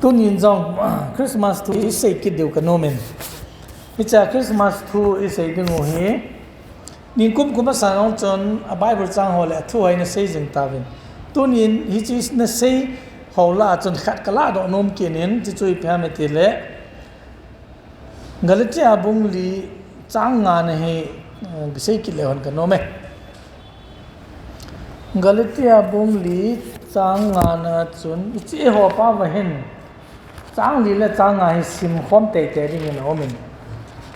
tu nhìn dòng Christmas tu isay kid điều cả nomen icha Christmas tu isay đi ngồi hi nhìn cũng bắt sáng ông chọn Bible trang hồ lệ thu hay nó xây dựng ta bên tu nhìn hi chỉ nó xây hồ la chọn khát cả lá độ nom kia nên chỉ chui phải mấy tiền lệ Galatia bung li trang ngàn này xây kid lệ hơn cả nome Galatia bung li trang ngàn chọn chỉ hồ pa về hen trang lý là trang ngài sim khom tệ tệ đi nghe nói mình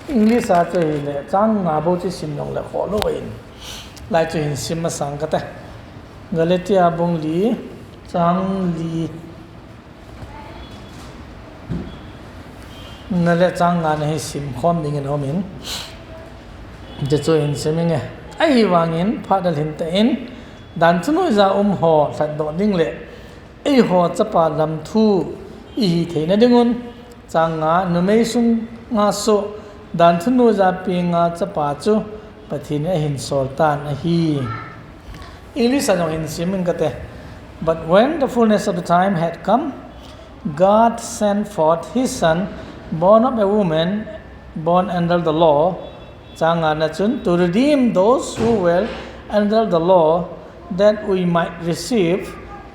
English à cho hi là trang ngà bố chỉ sim nông là khó lỗi lại cho hi sim mà sang cái ta Galatia bung lý trang lý nên là trang ngà này sim khom đi nghe nói mìnhจะช่วยเห็นใช่ไหมไงไอ้วางเงินพาดหินแต่เอ็นดันทุนจะห่อสัตว์ดอดิ้งเละไอ้ห่อจะปาลำทูอีเทนดึงุนจางงาหนุ่มไม่ซุงงาโซดันทุนจะเปียงาจะปาจูปะทีนี้เห็นโซลตานฮีอิลิสันเห็นสิมันก็แต่ but when the fullness of the time had come God sent forth His Son born of a woman born under the law to redeem those who were under the law that we might receive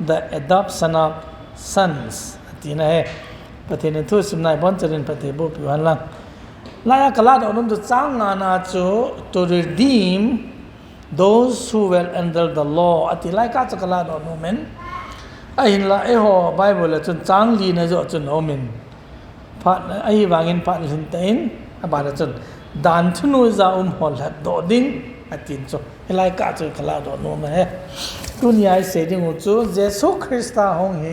the adoption of sons ที่นั่นประเทศนี้ทุกสิ่งในบ้านจะเรียนประเทศบุพเพหันหลังลายกลาดอนุมจะจ้างงานอาจู to redeem those who were under the law อธิลายกาจะกลาดอนุมันไอ้หินละไอ้หัวไบเบิลจนจ้างลีนะจะจนอมินพัดไอ้วางเงินพัดหินเต็นอบาดจนดันทุนุจะหัวหลัดดอดิ้งอธินจูไอ้ลายกาจะกลาดอนุมันตุนยายเสด็จงูจูเยซูคริสต์หงเฮ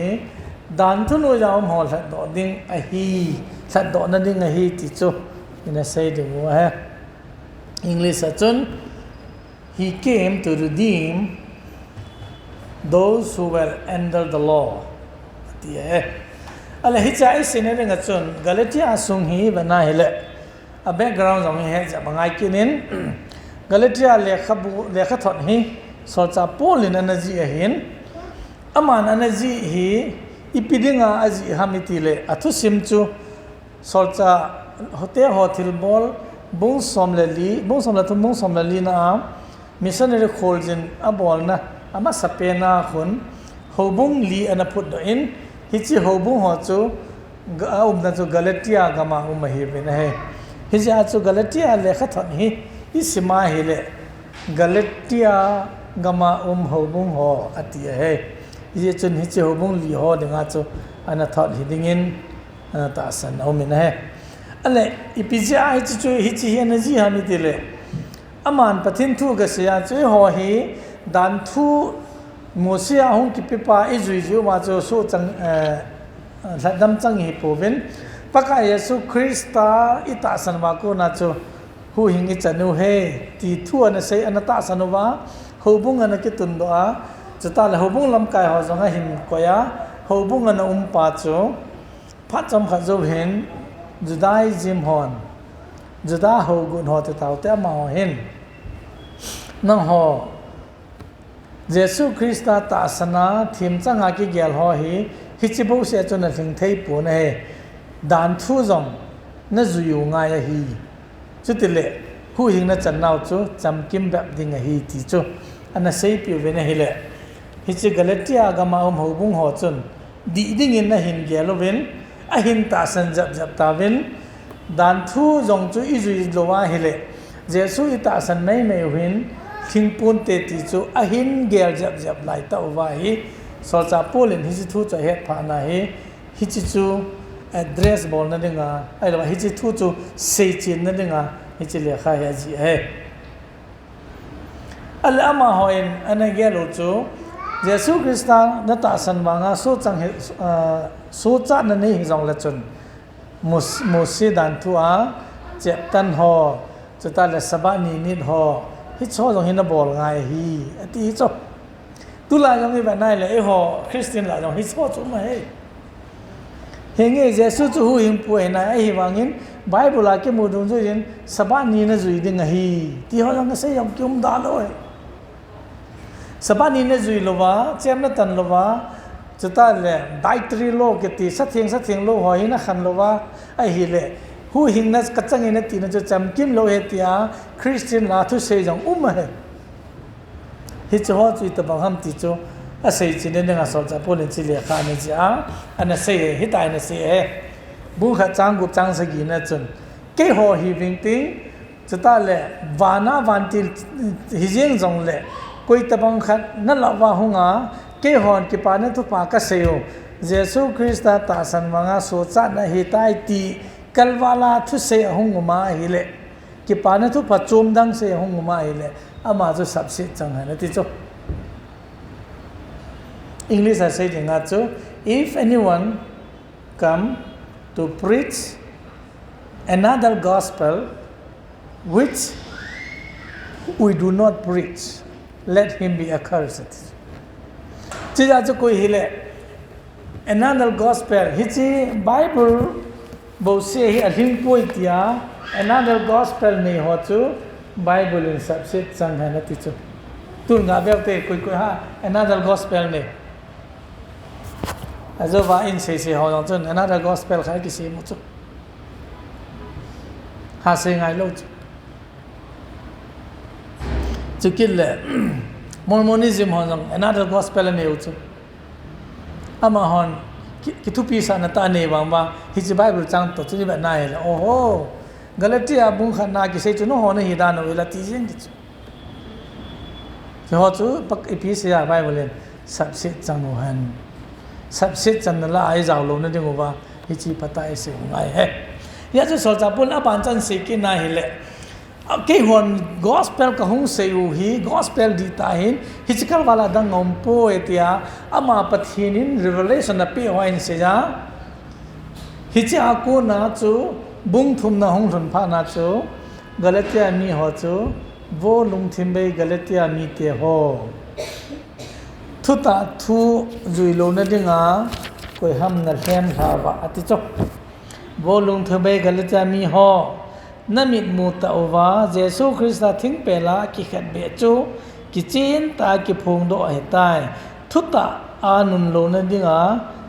ดันทุนว่าจะเอาหอสัตว์ดอดิ้งไอฮีสัตว์ดอนั่นดิ้งไอฮีติจูนี่นะเสด็จงูฮะอังกฤษจน he came to redeem those who were under the law ที่อะไรที่จะไอ้สิ่งนี้เป็นจนกาเลติอาสุงฮีเป็นน่าเห็นอ่ะ background ตรงนี้จะบางไอ้กินนินกาเลติอาเลขถอดฮีสอดจะพูดในนั้นจีเห็นอามันนั้นจีฮีipiding aji hamitile athu simchu solcha hote hotel bol bung somlali na missionary kholjin abol na ama sapena khun hobung li ana phut do in hichi hobung ho chu na chu galatia gama hi ben he hichi chu galatia le khathon hi isma hi le galatia gama hobung ho atia he ये चुन हिचे होबुंग ली हो दिंगा चो अना थॉट हिदिंगिन अना तासन ओमिन है अले इपिजे आ हिचे चो हिचे ही एनर्जी हामी दिले अमान पथिन थु गसिया चो हो ही दान थु मोसिया हों कि पिपा इजुई जो मा चो सो चंग लदम चंग ही पोविन पका येसु क्रिस्ता इतासन वा को ना चो हु हिंगी चनु हे ती थु अना से अना तासन वा होबुंग अना कि तुन दो आจะตาเลยหัวบุ้งลำกายหัวจงหินก้อยหัวบุ้งอันปาจูพัดจำขัดจูเห็นจุดได้จิมฮอนจุดได้หัวกุนหัวจะเต่าแต่มาเห็นนั่งหัวเยซูคริสต์ตาสนาทีมจังอากิเกลหัวฮิจิบุเสียจนถึงเทปูนเฮด่านทูจงนั่นอยู่ง่ายฮีจุดเละผู้หิงนั่นจะน่าจูจำกิมแบบดิ่งฮีที่จูอันนั้นเสียผิวเป็นฮีเละฮิจิกาเลติอากามาหัวบุ้งหัวจนดีดิ่งอินนะหินเกลวินอะหินตาสันจับตาวินดันทูจงจูอิจุยโลวาฮิเลเจสุอิตาสันไม่วินทิ้งปูนเตติจูอะหินเกลจับไล่ตาวาฮิสอจาปูลินฮิจิทูจะเฮ็ดผ่านฮิฮิจิจูaddress บอลนั่นเองอ่ะไอ้เราฮิจิทูจูเซจินนั่นเองอ่ะฮิจิเลขาเฮจิเฮอัลอามาฮอยน์อันนี้เกลูจูเยซูคริสต์นัตสันวางสู้จังสู้จัดนั่นนี่จงละจนมุสีดันทัวเจ็บตันหอจุดตาเลสบานีนิดหอฮิตโซจงหินบอลไงฮีตีจบตุลาจงมีแบบนั้นเลยไอ้หอคริสเตียนละจงฮิตโซจุมาเฮเฮงเยซูจูหูหิมป่วยนะไอ้วางเงินไบเบิลอาเกมูดุนจูยินสบานีนะจุยดิ่งฮีที่เขาจงเสียยำกิมดาลอยสบานีเนี่ยจุยลวะเจ้าหน้าตันลวะ จะตั้งเลยได้ตรีโลกตีสัตเทียงโลหอยนะขันโลว่าไอ้ฮิเลหูหิงนัสกัจจังอินตีนั่นจะจำกิมโลเหตียคริสเตียนลาทุเซจังมาเหฮิจฮอจุยตบังฮัมติจูอาศัยจีนเนี่ยงาสอนจะพูดเรื่องจิเลขานี่จ้าอันนั้นเสียฮิตายนั่นเสียบุคจางกุจางสกีนั่นจนเกี่ยวหิวิงติงจะตั้งเลยวานาวันติฮิจิงจงเลยคุยตบังขัดนั่นละว่าหงาเกี่ยวกี่ปานนั้นทุกปากเสียวเยซูคริสต์ตาสันวังอาโซจันฮิตายตีกัลวาลาทุเสียหงมาฮิเลกี่ปานนั้นทุกปัจจุบันดังเสียหงมาฮิเลอามาจะสับสิจังหันนั่นที่จูEnglish I say in that so if anyone come to preach another gospel which we do not preach let him be accursed ที่จะคุยฮิเล another gospel ฮิจิ Bible บอกเสียฮิอธิงป่วยเตีย another gospel นี่หัวจู Bible in subset สังหารติจูตุนงาเบลเตคุยฮะ another gospel นี่อาจจะว่าอินเสียหอยจนอันนั้นก็สเปลใครกิสิมุจุหาเสียงไงลูกจุกินเลยมอร์โมนิซึมหอยจนอันนั้นก็สเปลเนี่ยอุจุอามาหอนคิดทุกปีสันตาเนี่ยบางบางฮิจิไบเบิลจังตัวจุนี่แบบไหนเลยโอ้โหกาเลติอาบุ้งขันนากิเซจุโน่หอนฮิดานเวลาที่ยังกิจุที่หัวจุปักอีพีเสียไบเบิลเลยสับเสียจังโนฮันสับเสียจันนั่นละไอ้เจ้าลงนั่นเองว่าฮิจิพัตตาเอเสงไงเฮ้ยจะสอนจับปุ่นอาปานจันสิกินนายเละเกี่ยวนกอสเปลกับหงเสียวฮีกอสเปลดีตาหินฮิจิคัลวาลาดังงมโปเอติยาอามาปฐินิน revelation นับปีหอยเสียฮิจิอากูนาจูบุ้งทุมนาหงทุนพานาจูกาเลติยามีหัวจูโวลุงทิมเบย์กาเลติยามีเตโฮทุตาทุจุยโลนั่นเองอ่ะคุยห้ามนั่นเห็นข่าวอติจบโวลุงทิมเบย์กาเลติยามีหัวนั่นมิดมูตาอวาเยซูคริสต์ทิ้งเปล่ากิขัดเบจูกิจีนตากิพงโดเหตายทุตาอานุนโลนั่นเองอ่ะ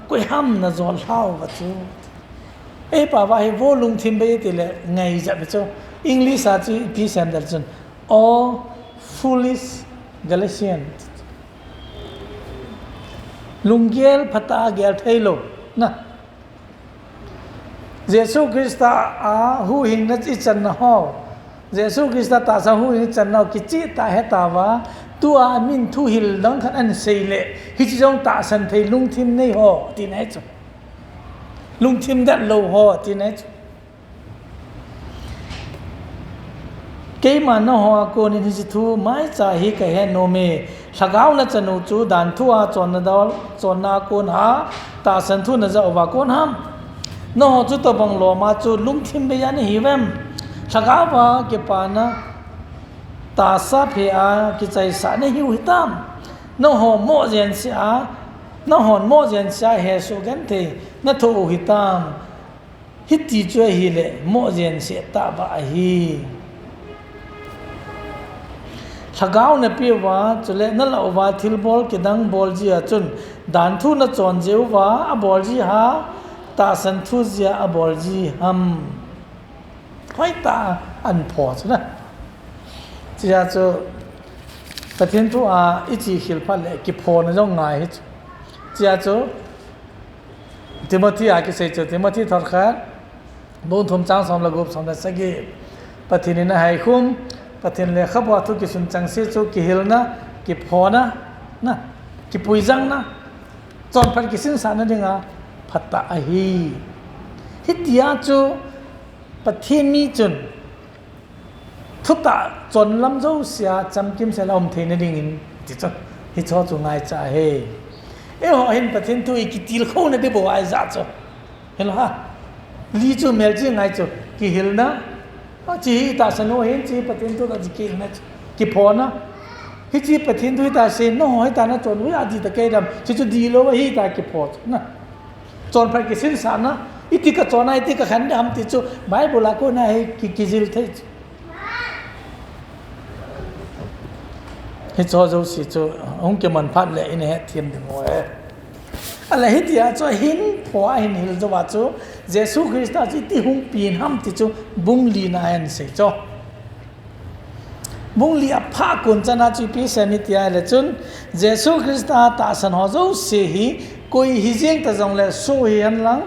คุยห้ามนั่นจอลข้าววัจูป่าวว่าให้โวลุงทิมเบย์ติเลยไงจะไปจูอังกฤษอาจจะพิเศษเดลจน all foolish Galatiansลุงเกลพัตตาเกลเทโลนะเยซูคริสต์อาหูหิงนัดอิจันนะฮอเยซูคริสต์ตาสาหูหิงจันนะกิจิตาเหตาวาตัวมินทุหิลดังขันอันเซเลฮิจิจงตาสันเทลุงทิมในฮอที่ไหนจุลุงทิมดัดโลฮอที่ไหนจุเกี่ยมันนะฮอโกนิฮิจิทูไม่จ่าฮิกะเฮโนเมสกาวนัจนูจูดันทัวจวนดอลจวนนาโกนหาตาสันทุนจะอวาโกนหามนอจุตบังโลมาจูลุงทิมเบียนฮิเวมสกาวว่าเก็บปานะตาซาเพียกิใจสานหิวหิตามนอหอโมเจนเสียนอหอนโมเจนเสียเฮสุกันเทนทูหิตามฮิติจวยฮิเลโมเจนเสียตาบะฮีสกาวเนี่ยพี่ว่าจุเลนั่นเราว่าทิลบอลกิดังบอลจีอาจุนดันทุนจวนเจ้าว่าบอลจีฮะตาสันทุจีอาบอลจีฮัมห้อยตาอันพอใช่ไหมจีอาจูแต่ทิ้งตัวอีจีหิลพัลเล็กกิพอนะจ้องไงจีอาจูทิโมธีอากิเซจูทิโมธีทอดขาดบุญทุมจ้างสมระกุบสมเด็จสกีปฏินินะให้คุ้มปฏินิเลยขับว่าทุกกิสุนจังเสียจูกิหิลนะกิพอนะกิปุยจังนะจนพันกิสินสารนั่นเองอ่ะพัตตาฮีฮิตยาจูปฏิมีจุนทุตตาจนลำเจ้าเสียจำกิมเสลอมเทนดิ่งจิตฮิตชอจูง่ายจ่าเฮเห็นปฏิทินตัวอีกทีละคนเนี่ยบอกว่าไอ้จ่าจูเห็นหรอฮะลีจูเมลจีง่ายจูกิหิลนะจีตาสนุเห็นจีปฏิทินตัวจีกิหิลนะกิพอนะฮิจีปฏิทินตัวตาเซนโน่ให้ตานะจนวิอาดีตะเกียดำจูดีโลว่าฮิตากิพอนะจนพระกิสินสารนะอิติกะจนอิติกะขันดำติจูไบเบิลก็น่าให้กิจิลเทจฮิจอจูสิจูองค์เกมันพัดเลยอินเฮทีมถึงว่า อะไรฮิตยาจ้หินผัวหินหิลจ้ว่าจ้เยซูคริสต์จิติหุงปีนห้ำติจ้บุงลีนายันเสจ้บุงลีอภากุนจันจุปีเสมิตยาเลจุนเยซูคริสต์ตาสันหอจ้เสียฮีคุยฮิเจงตะจงเลโซเฮียนลัง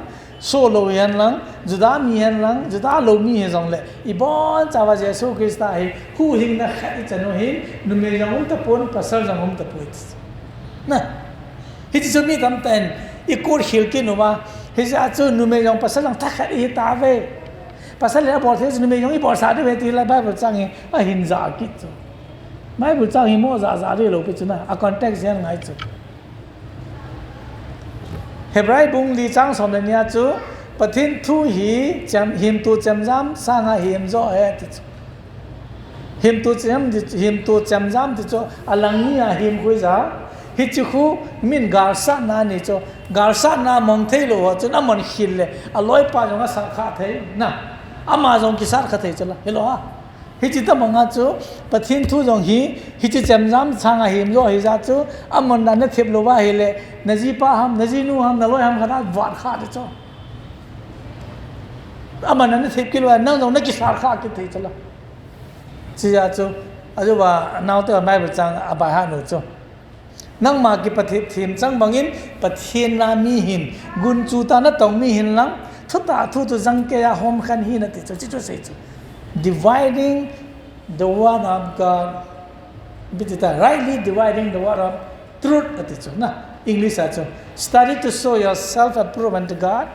โซโลเฮียนลังจุดามีเฮียนลังจุดาโลมีเฮียจงเลอีบอนจ้าเยซูคริสต์ฮีหูหิงนักขัดจันโนหินนุเมยังอุตปนปัสสาวะยังอุตปนนะฮิจิจุมีทำเต็นอีกูร์ฮิลกินว่าฮิจิอาจูนุเมยังปัสสาวะยังทักขัดอีตาเวปัสสาวะบอกเทศนุเมยังอีบอกสาธุเวทีละไบเบิลจังฮีหินจากิจจูไบเบิลจังฮีโมซาซาเรโลปิจุนะอะคอนเท็กซ์ยังไงจูเฮบรายบุงลีจังสมเด็จเนี่ยจูปฏินทุฮีจำหิมตูจำจำสร้างหิมจ่อติจูหิมตูจำจำติจูอลังนี้หิมคุยจ้าฮิจิคูมินกาลซานานี่จูกาลซานามองเทโลจูนั่นมันหิลเลยอร่อยป้าจงสังขารเทนะอามาจงกิสารคเทจุละเฮโลฮะฮิจิตมังจูปฏินทุจงฮิจิจำจำสร้างหิมจ่อฮิจ้าจูอามันนั่นเทปโลว่าเฮเลนจีป้าฮัมนจีนูฮัมนลอยฮัมขนาดวาดขาดจูอามันนั่นเทปกิโลนั่งจงนักกิสารขาดกิเทจุละจีจ้าจูอาจูว่าน่าวเตอร์ไม่เป็นจังอบายฮานุจูนั่งมากิปฏิทินจังบางอินปฏินนามีหินกุนจูตานะต้องมีหินลังทุตาทุตุจังเกียหอมขันหินติจูจิจูเสจู dividing the word of God บิดตา rightly dividing the word of truth ติจูนะ English อาจู study to show yourself approved unto God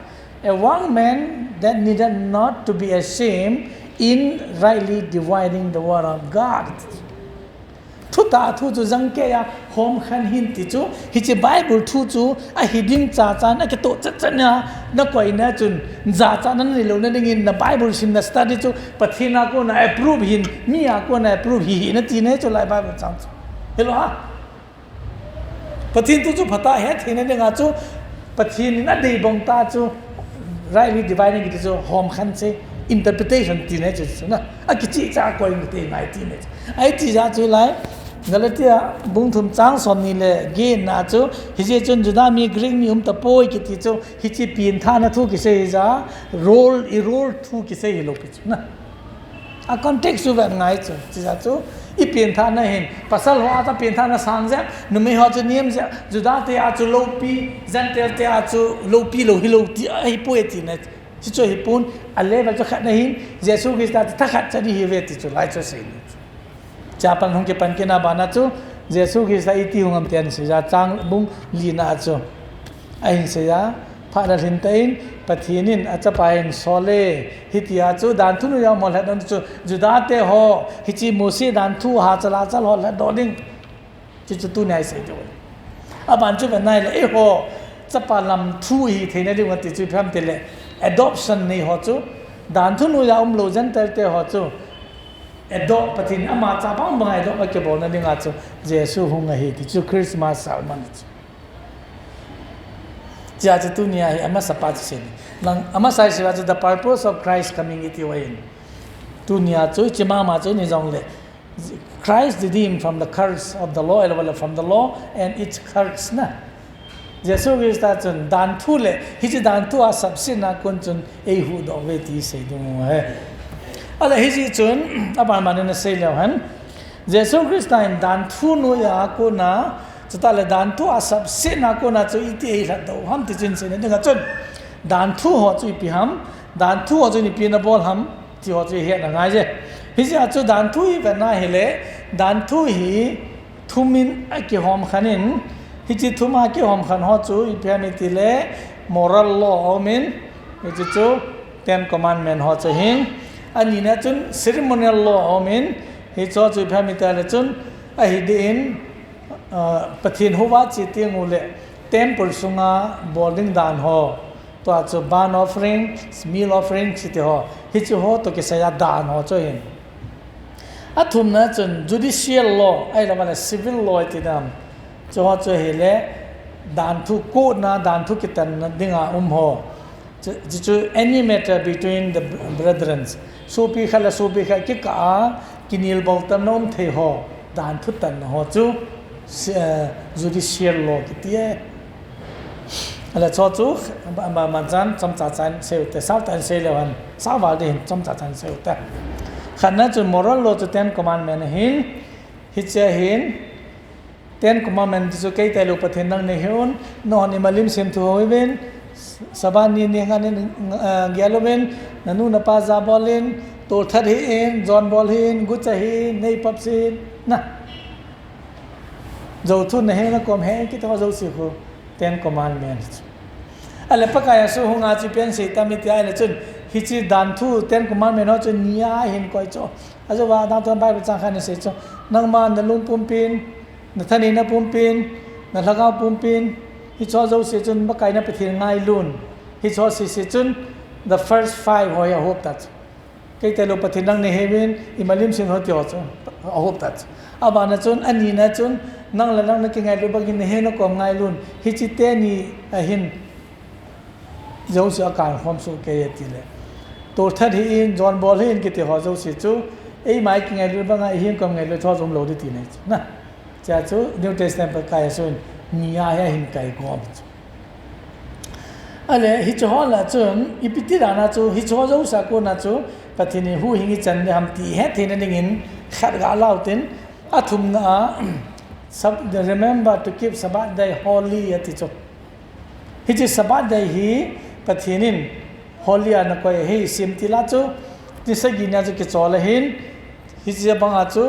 a one man that needed not to be ashamed in rightly dividing the word of Godทุตาทุจูจังเกียหอมขันหินติจูฮิจิไบเบิลทุจูไอฮิดิงจ่าจานไอกิโตจัดเนี่ยนักกวยเนี่ยจุนจ่าจานนั้นนี่เราเนี่ยได้ยินนะไบเบิลชิมนะสตัดดิจูปะทินากูนะ approve หินมีอากูนะ approve หินนะจีเนี่ยจุไลไบเบิลจังจูเห็นหรอฮะปะทินทุจูพัตตาเฮ็ดหินเนี่ยงาจูปะทินนั่นดีบงตาจู rightly dividing กิจูหอมขันเซinterpretation จีเนี่ยจูนะไอกิจิจ้ากวยนี่ตีไหนจีเนี่ยไอจีจ้าจูไลนั่นแหละที่บุ้งทุ่มจังสอนนี่เลยเกณฑ์นะจูฮิจิจนจุดามีกรีกมีตะโพยกิติจูฮิจิปีนท่านะทุกิเซจ้าโรลทุกิเซฮิโลกิจูนะอะคอนเท็กซ์แบบไงจูจีจ้าจูอีปีนท่านะเห็นภาษาหัวอาจจะปีนท่านะสังเซนุ่มไม่หัวจูเนียมเซจุดาเตอาจูโลปีจันเตอร์เตอาจูโลปีโลฮิโลตีไอโพยตีเนี่ยจิจูฮิปุนอะไรแบบจะขัดนะหินเยซูคริสต์ถ้าขัดจะดีฮิเวติจูไลจูเซนJapan hong ke pan ke na bana chu Jesu Christ iti hong am tian se ja chang bung li na chu ai se ja pha da hin tein pathinin acha pain sole hitia chu dan thu nu ya mol ha dan chu juda te ho hichi mosi dan thu ha chala chal ho la doling chu chu tu nai se jo aban chu ban nai le e ho chapa lam thu hi theina ri wa ti chu pham te le adoption nei ho chu dan thu nu ya lo jan te ho chu adopt ปฏินอามาจ้าบ้างบาง adopt มาเก็บบอกนั่นเองอาจูเยซูหงไงที่จูคริสต์มาสเอามันจ้าจะตุนียอามาสปาจิเซนลังอามาใส่สิว่าจะ the purpose of Christ coming into the world ตุนียจูจิมามาจูนี่จงเลย Christ redeemed from the curse of the law from the law and its curse นะเยซูคริสต์จนดันทุเลยฮิจิดันทุอาสับสินะคนจนเอหูดอกเวทีเสียดงเฮอะไรฮิจิจุนอาบานมันเนี่ยเสียแล้วฮันเยซูคริสต์นั้นดันทุนุยากูนะจะตาเลยดันทุอาศัพท์เสียนักกูนะจะอิติเอรัดดูฮัมติจินเสียเนี่ยจุนดันทุหัวจุยปีฮัมดันทุหัวจุยนี่ปีนบอลฮัมที่หัวจุยเฮ็ดอะไรเจ้ฮิจิอาจุดันทุยเป็นน่าเฮเลดันทุยทุมินไอคิหอมขันินฮิจิทุมาคิหอมขันหัวจุยปีมิติเล moral law อมินฮิจิจู ten commandment หัวจุยหิงอันนี้นะจุน ceremonial law อมินฮิจอจุยพามิตาเลจุนไอฮิดินปฏินหัวจิตติงูเลเต็มปุสุงา boarding ดานหอตัวจุบาน offering meal offering สิทธิหอฮิจูหอตัวกิสยาดานหอจุยอัทุมนะจุน judicial law ไอเราว่า civil law ติดามจุหอจุยเฮเลดานทุกูนะดานทุกิตันดิ่งอาหอจิ any matter between the brethrenสูปีขละสูปีขกิกากินิลบอกตนอมเทหอดานทุตันหอจูjudicial law กิเตีย อะไรชอจูมันจันจำจัดจันเซลแต่สาวตันเซลวันสาวบาดีจำจัดจันเซลแต่ขันนั้นจุดมอรัลโลจุดเต็นคอมมานด์แมนหินฮิตเจหินเต็นคอมมานด์แมนจุดเกยแต่ลูกประเทศนั่งในหินนอนในมาลิมเซมทัวร์วินสบานนี่เนี่ยกันเกียร์ลวินนันนูนปาซาบอลินตัวทัดหินจอนบอลหินกุจหินในปับซินนะเจ้าทุนในหินนักกอมเฮคิดว่าเจ้าสิคูเต็นคอมมานด์แมนอะไรปะกายสู้หงอาจีเปียนสิตามิตยาเลยจุนฮิจิดันทูเต็นคอมมานด์แมนเอาจุนนิยาหินก้อยโจอาจจะว่าดังตัวไปประจังขันเสียโจนังมานนัลุงปุ่มปินนัทนีนัปุ่มปินนัทลากาปุ่มปินฮิชอเจ้าเสียจุนปะกายนับไปที่ง่ายลุนฮิชอเสียจุน the first five หอย hope that เกยแต่ลูกปฏินังในเฮเวนอิมาลิมสินหัวเตียวจุน hope that อาบานะจุนอันนี้นะจุนนั่งแล้วนั่งนักง่ายลูกบักินในเฮนกอมง่ายลุนฮิจิเตนีหินเจ้าเสียการความสุขเกยติเลยตัวทัดหินจอนบอลหินกิติหัวเจ้าเสียจูไอ้ไม้กินไงลูกบังไอ้หินกอมไงลูกชอบสมโลดิตีเนี่ยนะจ้าจูนิวเทสเตนปะกายส่วนนิยายหินไก่กอมอะไรฮิจฮอลละจุนอีพิธีรานะจูฮิจฮอลเจ้าสักคนนะจูปฏิเนหูหิงจันเดมตีเฮตินันดิงินขัดกาลาวตินอาทุมนะremember to keep Sabbath day holy ติจูฮิจิสบัดได้ฮีปะเทนินฮอลลีอันก็เฮีซิมติลาจูนี่สกินยาจูกิจอลหินฮิจิบังอาจู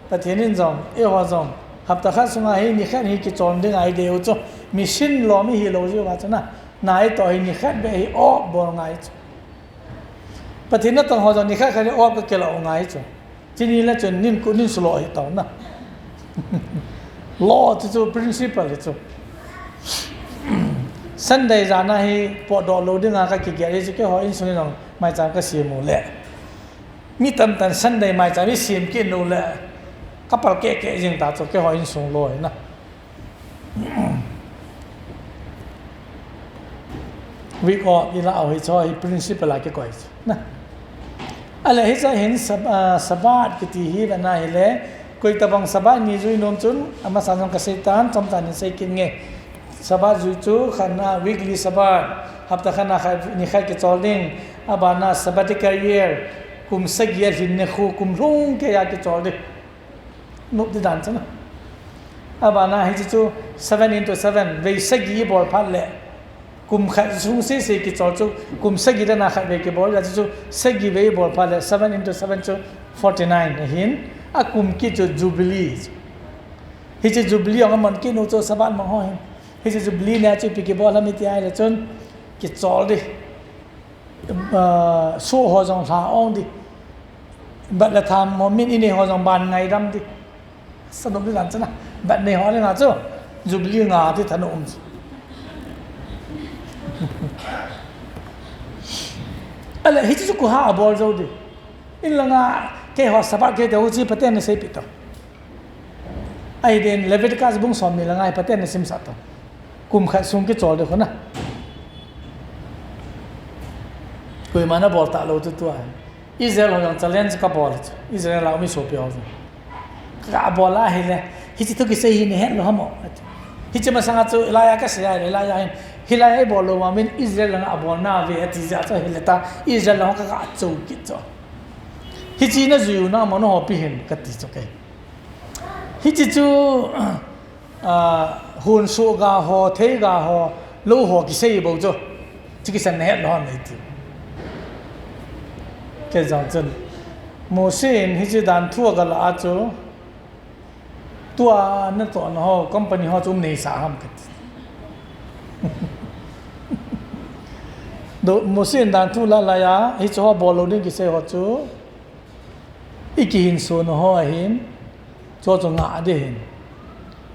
ปะเทนินจอมเอวาจอมหับตะขัดสงาฮีนี่แค่นี้กิจอลดึงไอเดียจูมิชินล้อมีฮีโลจูว่าจูนะนายต่อฮีนี่แค่เบฮีอ้อบอลไงจูปะเทนินต้องหัวจอมนี่แค่นี้อ้อก็เกล้าไงจูที่นี่แล้วจนนินกุนินสโลฮีต่อนะ law จู principle จูสันเดย์จานาฮีปอดอลโลดิ้งอาก็เกี่ยวกับที่เขาอินสุลินไม่จำก็เสียมูลเลยมีตั้งแต่สันเดย์ไม่จำไม่เสียมกินนูเลยก็ปล่อยเก๋ๆยังตาจุกเขาอินสุลอยนะวิเคราะห์อีละเอาให้ช่วย principle อะไรก็ก่อยนะอะไรที่จะเห็นสบายกิติฮีแบบนั้นเลยคุยตะบังสบายนี่จุยนนจุนอามาสั่งกษัตริย์จำตานี่ใส่กินไงสบายจุยจูขันนา weekly สบายฮับตะขันนานี่ใครกิจอลิงอาบานา sabbatical year คุมสักyear หินเนี่ยคู่คุมรุ่งแค่ยากิจอลิงนุบดิดันใช่ไหมอาบานาให้จู7 into 7เวสักยีบอลพัดเลยคุมขัดสุ่งเสียกิจอจูคุมสักยีด้านหน้าขัดเวกิบอลแล้วจูสักยีเวบอลพัดเลย7 into 7จู49หินอาคุมกิจจูบิลีฮิจจูบิลีของมันกินอุจสบานมังห้อยฮิจจูบิลีเนี่ยจูปิกิบอลมิติไอเลยจนกิจอลดิสู้หัวจงสาองดิบัดละทำมอมินอินในหัวจงบานไงดำดิสนุกดีกันจ้ะนะบัดในหัวเลยนะจูจูบิลีงาที่ถนนอะไรฮิจจูกุฮาบอลจูดิอินละงาแค่หัวสบายแค่เดี๋ยวจีพัฒน์เนี่ยใส่ปิดต่อไอเดนเลเวติกัสบุ้งสอมนี่ละไงพัฒน์เนี่ยซิมสัตว์กุมขัดซุ่มกิจอลเด็กคนน่ะคุยมานะบอลตาโลตุตัวอิสราเอลยัง challenge กับบอลอิสราเอลเราไม่โซเปียวจ้ะกับบอลละเห็นเลยฮิจิตุกิเซฮิเนี่ยเห็นหรือฮะหมอฮิจิมาสังกัดลายก็เสียเลยลายฮิลายบอลว่ามินอิสราเอลนะบอลน่าเวทีจะจะเห็นเลยตาอิสราเอลเราก็กัดจูกิจอฮิจิน่ะจูน่ะมันหัวปีเห็นกัดติดโอเคฮิจิจูหุ่นสูกาหัวเทกาหัวลูหัวกิเซย์บอกจูจิกิสันเนี่ยร้อนเลยทีแค่จังจันโมเสสฮิจิดันทั่วกันละจูตัวนั่นตัวนั้นหัวคอมพานีหัวจุ่มในสาหามกันดูโมเสสดันทั่วละลายะฮิจิหัวบอลลูนกิเซย์หัวจูอีกหินส่วนหัวหินโจจงอาดิหิน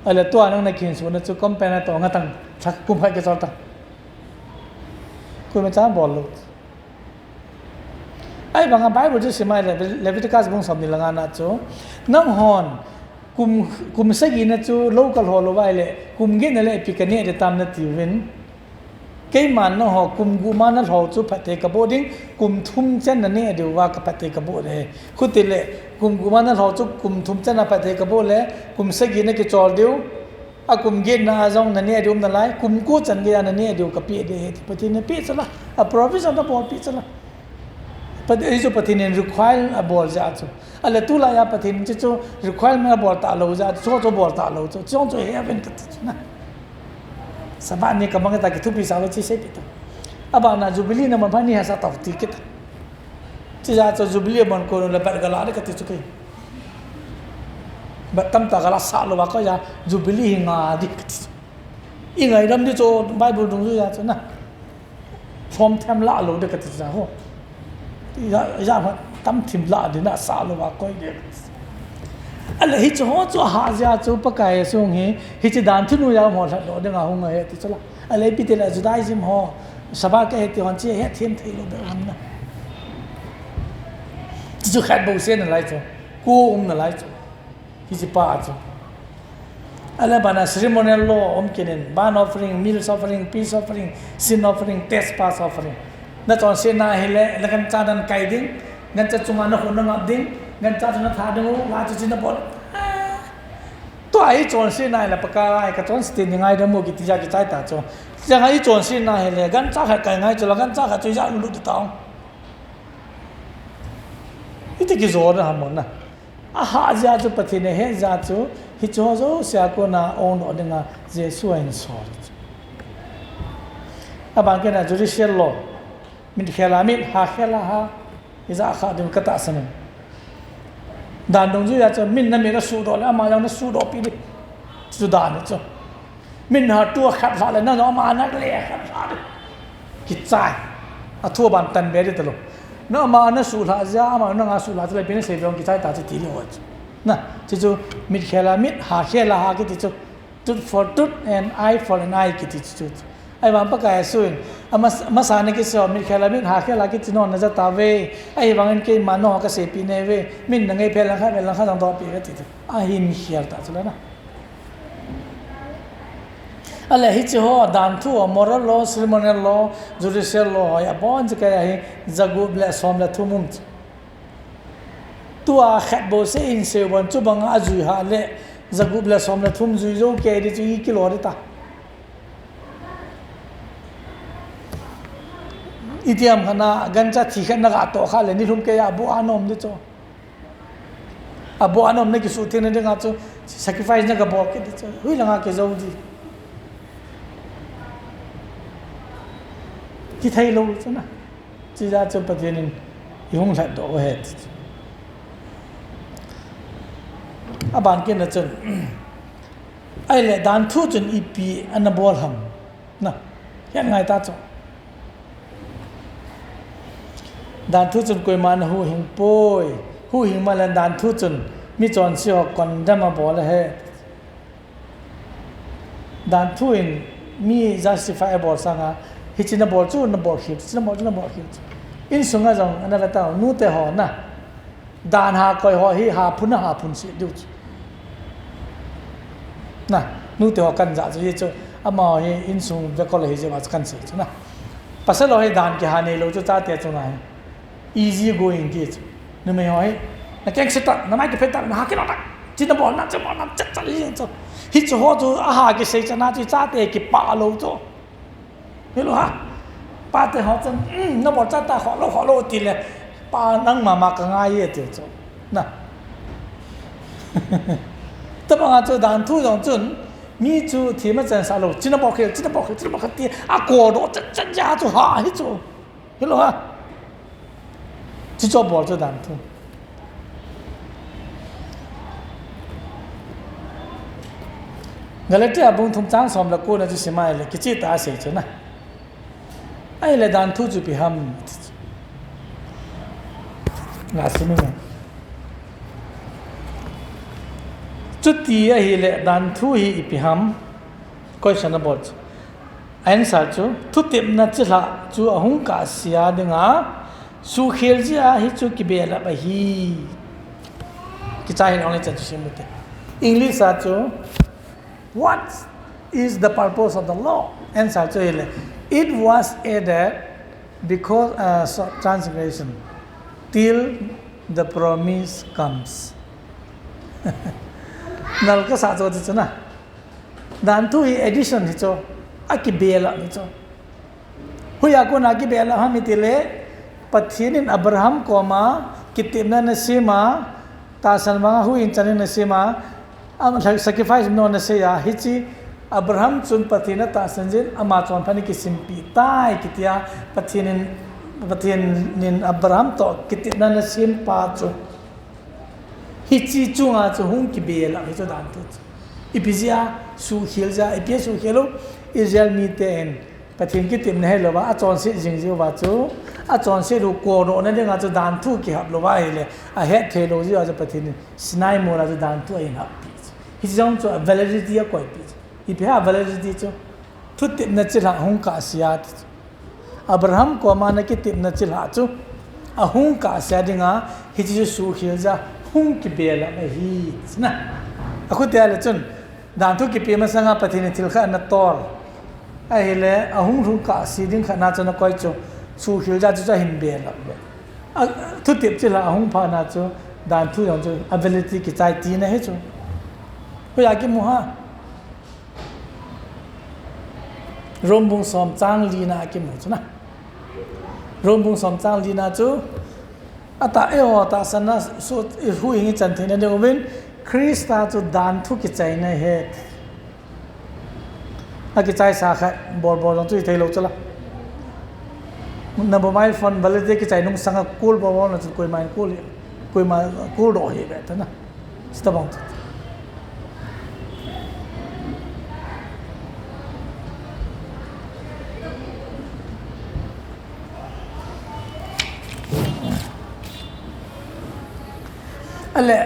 อะไรตัวนั้นในหินส่วนนั้นจูคอมเพนตัวงั้นตั้งชักกุมให้กิจอลตั้งคุยมาจ้าบอลลูไอ้บางอันไปบุตรสิมาเลวิติกัสบุ้งสมนิลังานจูนั่งฮอนกุมสักยินจูโลกาลฮอลไว้เลยกุมกินอะไรพิการเนี่ยจะตามนัดที่วินเกี่ยมันนะฮะกุมกุมานั่นหัวจูพัดเตกบดิ้งกุมทุ่มเจนนั่นเนี่ยเดี๋ยวว่ากับพัดเตกบเลยคุติเลยกุมกุมานั่นหัวจูกุมทุ่มเจนพัดเตกบเลยกุมสักยินเนี่ยกิจอลเดียว akum gen na zong na ne dum na lai kum ku chan ge na ne du ka pi de pathin pi chala a provision da bol pi chala but isu pathin require a bol ja chu ala tu la ya pathin chu require na bol ta lo ja cho bol ta lo chu chong chu heaven ka na saban ni ka mang ta ki tu pi sa wa chi se pi tu aba na jubilee na ma bani ha sa ta ti kit chi ja chu jubilee bon ko la par ga la ka ti chu kai but tam ta gala sa lo wa ko ya jubilee nga dik i ngai ram di cho bible dung ya cho na from tham la lo de ka ti sa ho ya ma tam thim la de na sa lo wa ko de ala hi cho ha ja cho pa kai sung hi chi dan thu nu ya mo la lo de nga hong he ti cho la ala pi te la judaism ho saba ka he ti hon chi he thêm thei lo be am na ti chu khat bo sen na lai cho ku na lai cho His part. Alabana ceremonial law kinin ban offering, meals offering, peace offering, sin offering, trespass offering. That's all say na hele lagan chadan kaiding, gancha chunga na khunang abding, gancha na thadung la chu na bol. To ai chon say na la paka ai ka chon stin ngai da mo ki tija ki chai ta cho. Jang ai chon say na hele gancha kha kai ngai cho la gancha kha chu ja lu du taung. Ite ki zor na hamon na. Aha ja chu pathine he ja chu hi cho zo sia ko na on o denga jesu en so abang ke na judicial law min khela min ha khela ha iza kha dim kata sanan dan dong ju ya chu min na me na su do la ma yang na su do pi di chu dan chu min ha tu khat sa le na no ma na le khat sa ki chai a thu ban tan be de to no ma na su la ja ma na nga su la le bin se bong ki chai ta chi ti ni ho na chi chu mit khela mit ha khela ha ki ti chu tut for tut and eye for an eye ki ti chu ai bang pa ka suin ama sa ne ki so mit khela mit ha khela ki ti no na ja ta ve ai bang en ke ma no ka se pi ne ve min na ngai phela kha bela kha dang do pi ka ti a hin khial ta chu la na ala hi chu ho dan thu moral law ceremonial law judicial law ya bon ka ya hi zagu bla som la thumum tua khat bo se in se bon chu bang a zui ha le zagu bla som la thum zui zo ke ri chu i kilo ri ta itiam khana gancha thi khan na ga to kha le ni thum ke ya bu anom de cho abu anom ne ki su the ne de nga chu sacrifice na ga bo ke de cho hui la nga ke zo ji ki thai lo chu na chi ra chu pathin yong la do he aban ke na chun ai le dan thu chun ipi an bol ham na yan ngai ta chu dan thu chun koi man hu hing poi hu hing ma lan dan thu chun mi chon si ho kon da ma bol he dan thu in mi justifiable sanga hi chin na bol chu na bol hit chin na bol chu na bol hit in sunga jong ana la ta nu te ho na dan ha koi ho hi ha phun na ha phun si du na nu te ho kan ja chu ye chu ama hi in sung ve ko le hi je wa kan se chu na pasal ho hi dan ke ha ne lo chu cha te chu na easy going ki chu nu me ho hi na keng se ta na mai ke pe ta na ha ke na ta chin na bol na cha cha li chu hi chu ho chu a ha ke se cha na chu cha te ki pa lo chu hello ha pa te ho chen na bol cha ta ho lo ti le pa nang ma ka nga ye te chu na ta ba chu dan thu jong chun mi chu thi ma chen sa lo chin na bol ke ti a ko do chen ja chu ha hi chu hello ha chi cho bol chu dan thu Galatia bung thum chang som la ko na chu simai le ki chi ta se chu na ai le dan thu chu pi ham la simi ma chu ti a hi le dan thu hi pi ham question about answer chu thu tim na chi la chu ahung ka sia dinga su khel ji a hi chu ki be la ba hi ki cha hin only chu simu te English a chu what is the purpose of the law? Answer to it was added because transgression till the promise comes. Nal ka sa cho chu na dan tu hi addition hi cho akibela ni cho huya ko na akibela ha mitile pathinin abraham ko ma kitimna na sima ta san mga huin chanin na sima am sacrifice no na seya hichi abraham chun pathina ta sanjin ama chon phani ki simpi tai kitia pathinin abraham to kitimna na sim pa chu hichi chunga chu hung ki bela hi cho dan tu ipizia su hilja ipia su helo israel mi ten pathin ki tim na helo ba a chon se jing ji wa chu a chon se ru ko ro na denga chu dan thu ki hab lo ba hele a he the lo ji a pathin snai mo la chu dan thu ai hab pi hi jong chu validity a koi pi ipia validity chu thu tim na chi la hung ka sia abraham ko ma na ki tim na chi la chu a hung ka sia dinga hi ji su hilja hung ki bela ma hi na aku te ala chun dan thu ki pi ma sanga pathin thil kha na tol a hele a hung hung ka si ding kha na chana koi chu su hil ja chu cha hin bela a thu tip chi la hung pha na chu dan thu yong chu ability ki chai ti na he chu ko ya ki mu ha rombung som chang li na ki mu chu na rombung som chang li na chu ata eo ta sana so hu hi chan thina de win krista chu dan thu ki chai na he a ki chai sa kha bor bor long chu thei lo chala na mobile phone balade ki chai nung sanga cool bor bor na chu koi mai cool ro hi be ta na sta bang ale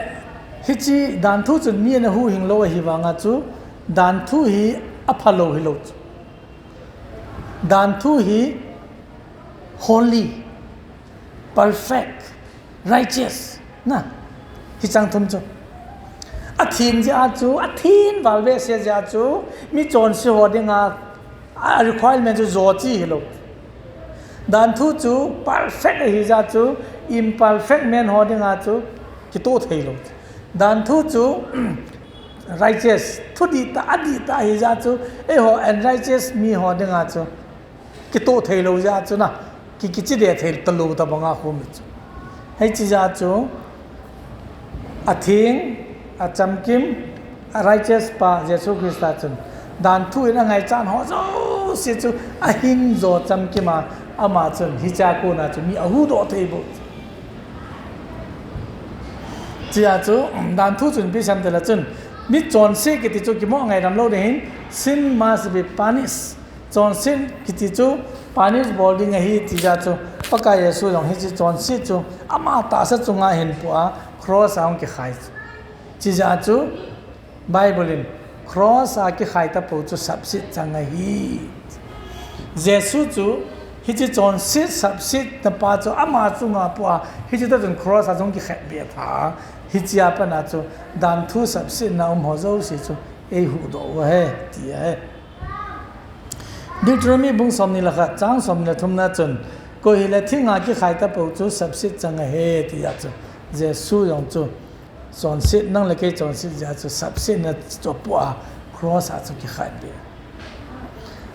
hichi dan thu chu mi na hu hing lo hi wanga chu dan thu hi aphalo hi lo chu dan thu hi holy perfect righteous na hi chang thum chu athin ja chu athin walve se ja chu mi chon se ho dinga a requirement chu zo chi hi lo dan thu chu perfect hi ja chu imperfect man ho dinga chu ki to thei lo dan thu chu righteous thu di ta adi ta hi ja chu e ho and righteous mi ho dinga chu ki to thei lo ja chu na ki chi de thei ta lo ta banga khum chu hei chi ja chu athing a chamkim a righteous pa jesu christa chun dan thu ina ngai chan ho zo se chu a hin zo chamkima ama chun hi cha ko na chu mi a hu do thei bo chia chu dan thu chun bi sam de la chun mi chon se ki ti chu ki mo ngai ram lo de hin sin must be punished chon sin ki ti chu punish boarding hi ti ja chu paka yesu long hi chi chon si chu ama ta sa chunga hin pu a cross ang ki khai chi ja chu bible in cross a ki khai ta pu chu subsit changa hi jesu chu hi chi chon si subsit ta pa chu ama chunga pu a hi chi ta chun cross a chung ki khai be tha hi chia pa na chu dan thu subsit na ho zo si chu ei hu do wa he ti hai Deuteronomy bung som ni la kha chang som na thum na chun ko hi la thinga ki khai ta pu chu subsit changa he ti ya chu jesu yong chu chon sit nang le ke chon sit ja chu subsit na chu pu a cross a chu ki khai be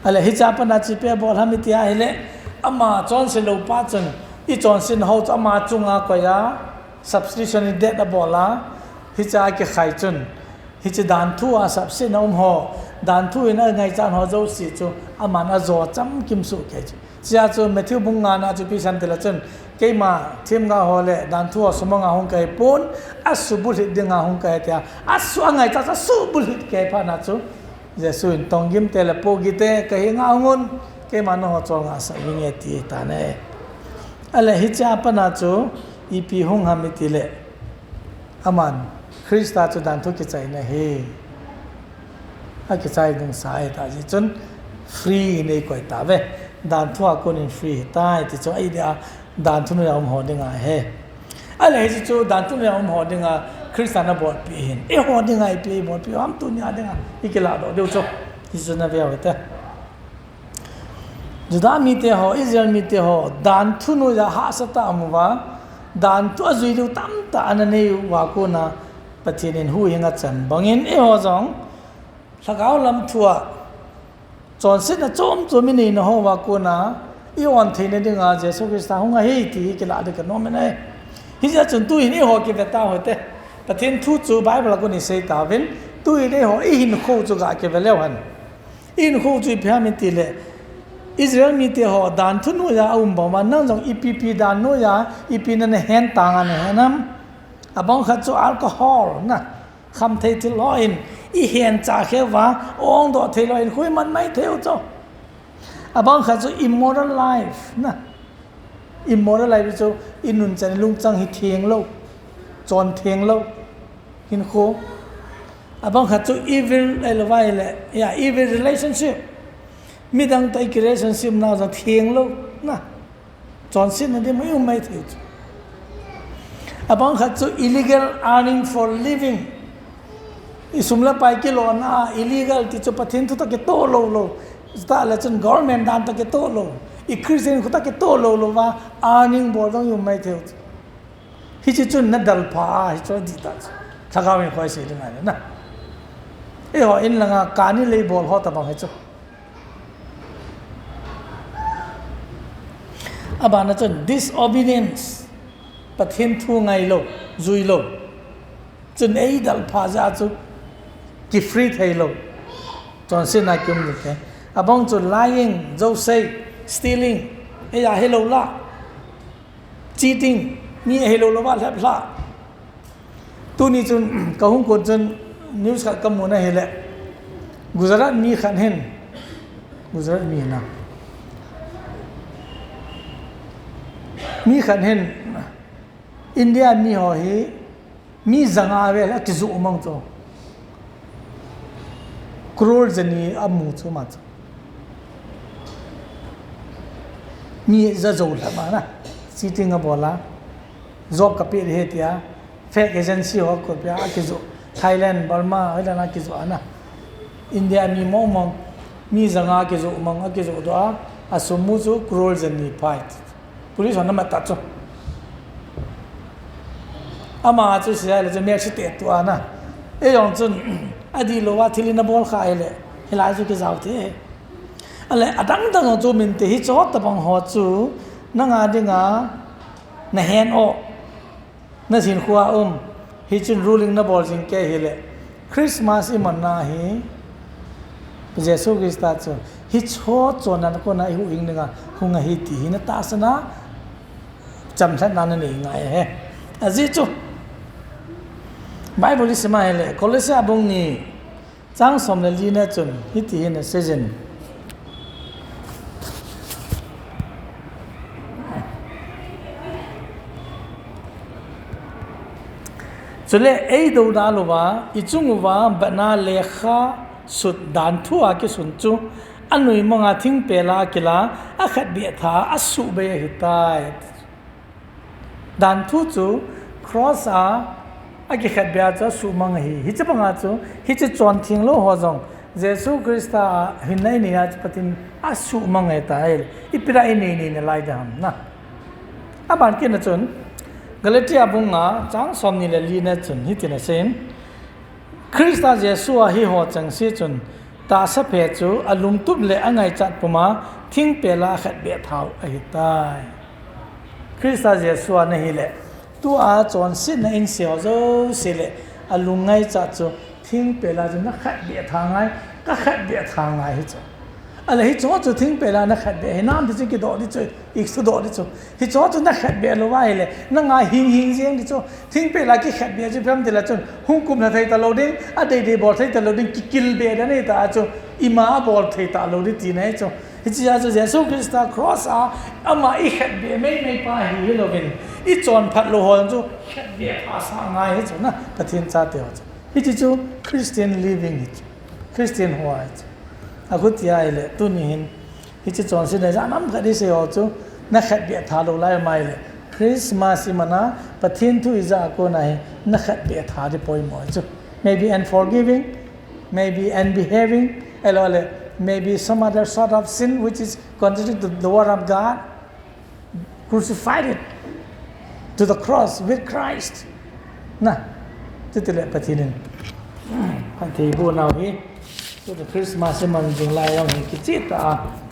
ala hi cha pa na chi pe bol ham ti a hele ama chon se lo pa chun I chon sin ho ama chunga ko ya substitution de da bola hi cha ki khai chun hi chi dan thu a substitution ho dan thu ina ngai chan ho zo si chu ama na zo cham kim su ke chia chu Matthew bunga na chu pi san tela chun ke ma thim ga ho le dan thu so nga hong kai pon asubul hit dinga hong kai ta asu ngai ta subul hit ke pa na chu jesu in tong gim tele po gite ke nga ngun ke ma no ho chol nga sa nge ti ta ne ala hi cha pa na chu ipi hong ha mi ti le aman Krista chu dan thu ki chai na he a ki chai dong sai ta ji chun free nei koi ta ve dan thu a kon in free ta ti chu ai dia dan thu na ho dinga he ala hi chu dan thu na ho dinga Krista na bot pi hin e ho dinga I pi bot pi am tu nya dinga ikela do de chu ti chu na ve ta juda mi te ho Israel mi te ho dan thu no ya ha sa ta amwa dan tu azui lu tam ta anane wa ko na patinin hu hinga chan bangin e ho jong ถ้าเขาลำทัวจอนเส้นน่ะจอมตัวมินีนะฮะว่ากูนะอีวันที่นี่ดึงอาเจสุคริสต์หงาเฮตีกิลาเด็กน้องมันไอ้ฮิจะจนตู้นี่หอกิเวตาหัวเตะประเทศทูตจูไบเบิลกูนี่เสตาวินตู้นี่หออีหินคู่จูกะเก็บแล้วหันอินคู่จูเพียมิติเลอิสราเอลมีเตหอดานทุนนุยาอุ้มบอกว่านั่งจงอีพีดานนุยาอีพีนั่นเห็นต่างกันนะน้ำบางขัดจูแอลกอฮอล์นะคำเทติลอยน์อีเห็นจากแค่ว่าองค์ดอเทลอยน์คุยมันไม่เที่ยวจ้าบางขัดจู immoral life นะ immoral life จูอินุนจันลุงจังหิเทียงโลกจอนเทียงโลกหินโคบางขัดจู evil อะไรวะอะไรevil relationshipมีดังแต่ relationship น่าจะเทียงโลกนะจอนสิ้นนั่นเองไม่เที่ยวบางขัดจู illegal earning for livingอีสมละไปกิโลน่ะ illegal ที่จะประเทศทุกตะเกโตโลสตาร์เลจน government ดันตะเกโตโลอีคริสเตียนทุกตะเกโตโลว่า earning บอลต้องอยู่ไม่เที่ยวฮิจิจุนนัดดัลพาฮิจอดีตัดถ้าเขาไม่ค่อยเสียดายนะหออินลังการนี่เลยบอลเขาตะบังให้จูบานนั้นจน disobedience ประเทศทั่วไงโลจุยโลจนดัลพาจะจูกิฟรีไทยโลจนสิ้นอายุมเลยบางจน lying โจเซ่ stealing อย่าให้โลละ cheating นี่ให้โลละว่าแล้วละตัวนี้จนกะหุ่งคนจนนิวส์กับมูนะเฮเลกุจราตมีขันเห็นกุจราตมีนะมีขันเห็นอินเดียมีหอฮีมีจังอาเวลกิจูมังโตครูลจะนี่อามูโตมาโตมีจะโจละมานะซีติงกับโบลาจอบกับปีเฮติยาเฟกเอเจนซี่ฮอกกับปีอากิจูไทยแลนด์บอลมาเวลานักกิจูนะอินเดียมีมองมีจังอากิจูมังอากิจูตัวอาสมุจูครูลจะนี่พายปุริสอนน้ำมันตัดจูอามาจุดเสียเลยจะมีอาชีพเตะตัวนะอย่างจนอดีตเราว่าที่ลินาบอลขายเลยเฮลายจุดกี่เจ้าเตะอะไรดังจูมินเตะฮิจอตตะบังหัวจูนั่งดิงาในแฮนโอนั่นสินขัวฮิจุนรูลิงนาบอลจิงแก่เฮเลคริสต์มาสอิมันนาฮีเยซูคริสต์จูฮิจอตจวนนั้นก็น่าหิวอิงนึงอ่ะคงฮิตีฮินตาสนะจำชัดนั้นนี่ไงเฮ้อาจิจูไบเบิลสมัยเลยคนเลี้ยบงนี้จังสมเลลีน่าจนฮิตีฮินเซจนสุดเลยดูดาลว่าอีจุงว่าบรรณาเลขาสุดดันทั่วกิสุนจูอันนู้นมองอาทิ้งเปล่ากิลาอาขัดเบียดหาอสุเบยหิตายดันทั่วจูครอสอากิขัดเบียดจะสุมังฮีฮิจบังอาจูฮิจจวนทิ้งโลหัวจงเยซูคริสต์หินในนี้อาจปฏินอสุมังเอตายอีพิราอินีนี่ไล่ดามนะอาบานกินจนกาเลติอาบุงาจังสมนิเลลีเนจุนฮิตินเซนคริสต์เยซูอาฮิโฮจังซีจุนตาสะเพจูอลุมตุบเลอังไงจัดปุมาทิ้งเปลาขัดเบียท้าวอหิตายคริสต์เยซูอานี่เลตัวอาจอนสินอินเสียวโจสิเลอลุงไงจัดจูทิ้งเปลาจุนักขัดเบียทางไงก็ขัดเบียทางไงฮิจูอะไรฮิจูจูทิ้งเปลานักขัดเบียน้ำที่จะกินดอกที่จูอีกสุดดอกที่จูฮิจูจูนักขัดเบียรู้ว่าเลยนั่งไงหิงเสียงที่จูทิ้งเปลากิขัดเบียจูเพิ่มแต่ละจูหุ่งกุมนาไทยตะลุดิ้งอดีตบอลไทยตะลุดิ้งกิลเบียนั่นเองแต่จูอิมาบอลไทยตะลุดิ้งจีนไอ้จูฮิจูจูเยซูคริสต์ครอสอามาอีขัดเบียไม่ป้าหิโลวินอีจอนพัดโลหัวจูขัดเบียภาษาไงฮิจูนะปฏิญญาเดียวจูฮิจูคริสเตียนลิฟวิ่งฮิจูคริสเตียนหัวฮิจูอากุติยาอิเลตุนี่หินฮิจิจอนสิเนจานัมขัดดิเสียวจูนักขัดเบียทาโลไลมาอิเลคริสต์มาสมันนะปะทินทุอิจาโกนัยนักขัดเบียทาดิปอยมอยจู maybe and forgiving maybe and behaving ele maybe some other sort of sin which is contrary to the word of God crucified it to the cross with Christ นะที่ติเลปะทินินพันธีบูนาฮี ตัวคริสต์มาสมันจึงไล่เราเห็นกิจตา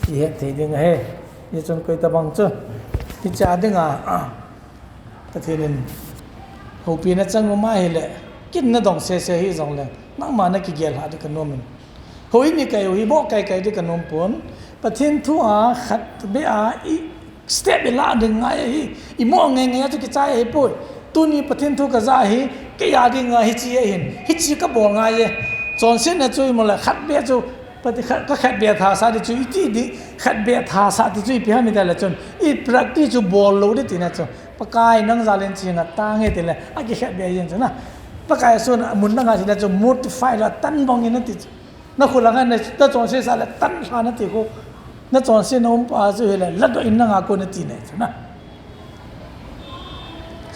ที่เห็นที่ดึงเฮนี่จนเคยตะบังจ้ะที่จะดึงแต่ทีนึงหูปีนั้นจังว่าไม่เลยกินน่ะต้องเสียให้สองเลยนั่งมานักกิจหาที่กันนมหูยนี่ไก่หูยบอกไก่ที่กันนมปนประเทศทั่วขัดเบียอีสเตปเวลาดึงไงอีโม่ไงทุกกิจใจให้ป่วยตัวนี้ประเทศทั่วก็จะให้ก็ยาดึงไงฮิจิเห็นฮิจิก็บอกไงจนเส้นน่ะช่วยมันเลยขัดเบียจู่ปฏิขัดก็ขัดเบียท่าสาดิจู่อีที่ดิขัดเบียท่าสาดิจู่อีพิหามิได้ละจนอีปรักที่จู่บอลลูดิตินะจนปากายนั่งซาเลนชิงอ่ะตั้งให้ติเลยอากิขัดเบียยังจนนะปากายส่วนมุนนั่งอาจินะจนมูดไฟละตั้นบองยินนั่นตินั่นคนละงั้นเนี่ยนั่นจนเสียสารตั้นชานั่นติโกนั่นจนเสียน้องป้าจู่เลยลัดตัวอินนั่งอากูนั่นติเนี่ยจนนะ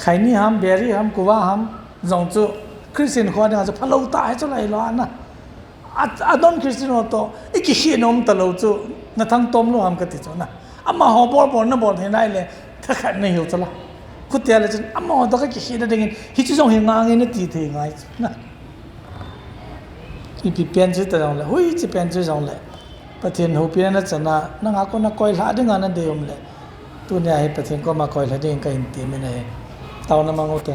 ใครนี่ห้ามเบรี่ห้ามกูว่าห้ามจงจู่คริสเตียนคนเนี่ยจะพะโล้ตายจะไรล้านนะอาดอนคริสเตียนโตอีกขี้นมตะโลจู่นั่นทั้งต้มลูกห้ามกันติจ้ะนะอามาหอบบอลนั่นบอลเห็นได้เลยถ้าขัดไม่หิวจะละคุเตียเลยจ้ะอามาหอบต้องขี้นั่นเองฮิจิจงเห็นงานเงินตีเทงไงนะอีพีเปลี่ยนชื่อแต่จงเลยหุ้ยจะเปลี่ยนชื่อจงเลยประเทศหูเปลี่ยนนั่นจะนะนั่งอาคนนักคอยหาดึงงานนั่นเดียวเลยตัวเนี่ยให้ประเทศก็มาคอยหาดึงกันตีไม่ได้เต่านั่นมังโอเต